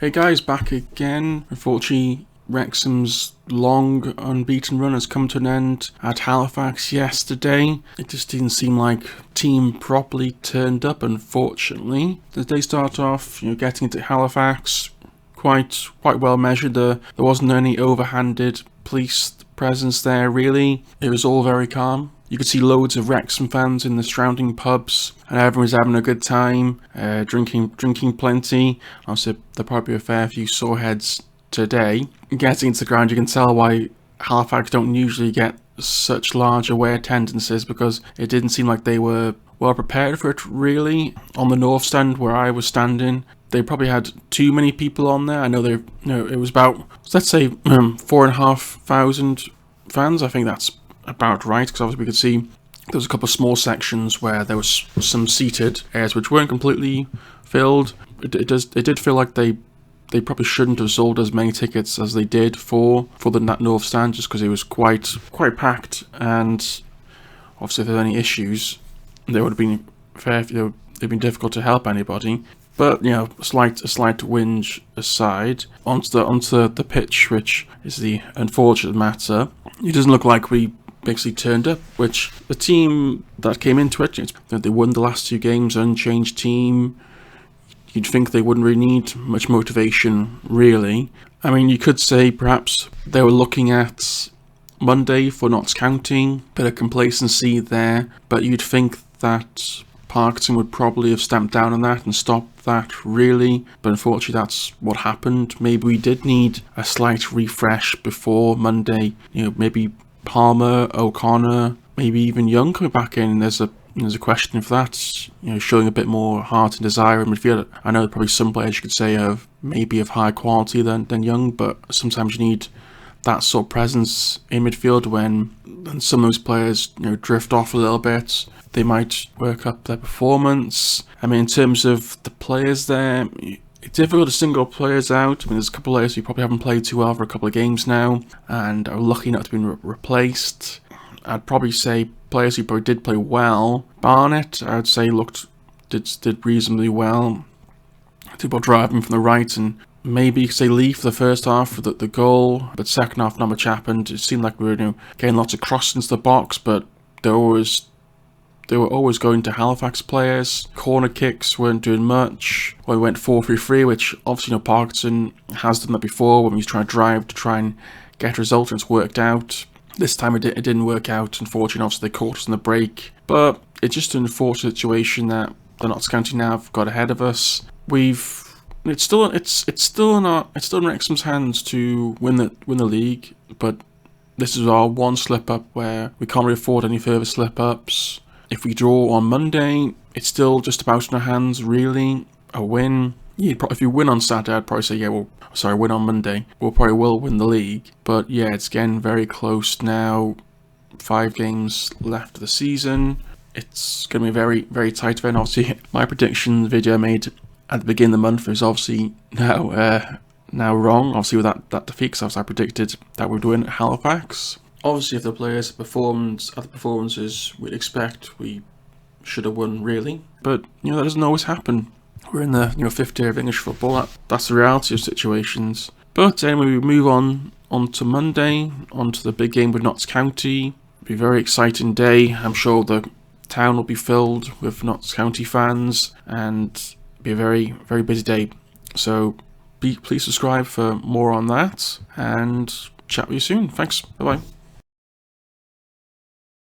Hey guys, back again. Unfortunately, Wrexham's long unbeaten run has come to an end at Halifax yesterday. It just didn't seem like team properly turned up, unfortunately. The day started off, getting into Halifax quite well measured. There wasn't any overhanded police presence there, really. It was all very calm. You could see loads of Wrexham fans in the surrounding pubs, and everyone was having a good time, drinking plenty. Also, there'll probably be a fair few sore heads today. Getting into the ground, you can tell why Halifax don't usually get such large away attendances, because it didn't seem like they were well prepared for it, really. On the north stand where I was standing, they probably had too many people on there. I know it was about, let's say, 4,500 fans. I think that's about right, because obviously we could see there was a couple of small sections where there was some seated areas which weren't completely filled. It did feel like they probably shouldn't have sold as many tickets as they did for that north stand, just because it was quite packed, and obviously if there were any issues, there would have been it'd been difficult to help anybody. But a slight whinge aside, onto the pitch, which is the unfortunate matter. It doesn't look like we basically turned up, which the team that came into it, they won the last two games, unchanged team. You'd think they wouldn't really need much motivation, really. I mean, you could say perhaps they were looking at Monday for Notts County, bit of complacency there, but you'd think that Parkinson would probably have stamped down on that and stopped that, really. But unfortunately, that's what happened. Maybe we did need a slight refresh before Monday. Maybe Palmer, O'Connor, maybe even Young coming back in. There's a question for that. Showing a bit more heart and desire in midfield. I know probably some players you could say of higher quality than Young, but sometimes you need that sort of presence in midfield when some of those players drift off a little bit. They might work up their performance. I mean, in terms of the players there, it's difficult to single players out. I mean, there's a couple of players who probably haven't played too well for a couple of games now and are lucky not to be replaced. I'd probably say players who probably did play well. Barnett, I'd say, did reasonably well. People driving from the right, and maybe say Lee for the first half for the goal, but second half not much happened. It seemed like we were getting lots of crosses into the box, but they were always going to Halifax players. Corner kicks weren't doing much. Well, we went 4-3-3, which obviously Parkinson has done that before when he's trying to drive to try and get a result, and it's worked out. This time it didn't work out. Unfortunately, obviously they caught us in the break, but it's just an unfortunate situation that the Notts County now have got ahead of us. It's still in Wrexham's hands to win the league, but this is our one slip up where we can't really afford any further slip ups. If we draw on Monday, it's still just about in our hands, really. A win. If you win on Saturday, I'd probably say, win on Monday. We'll probably win the league. But yeah, it's getting very close now. 5 games left of the season. It's going to be a very, very tight event. Obviously, my prediction video I made at the beginning of the month is obviously now wrong. Obviously, with that defeat, because I predicted that we'd win at Halifax. Obviously, if the players performed at the performances we'd expect, we should have won, really. But that doesn't always happen. We're in the 5th tier of English football. That's the reality of situations. But anyway, we move on to Monday, on to the big game with Notts County. It'll be a very exciting day. I'm sure the town will be filled with Notts County fans, and it'll be a very, very busy day. So please subscribe for more on that, and chat with you soon. Thanks. Bye bye.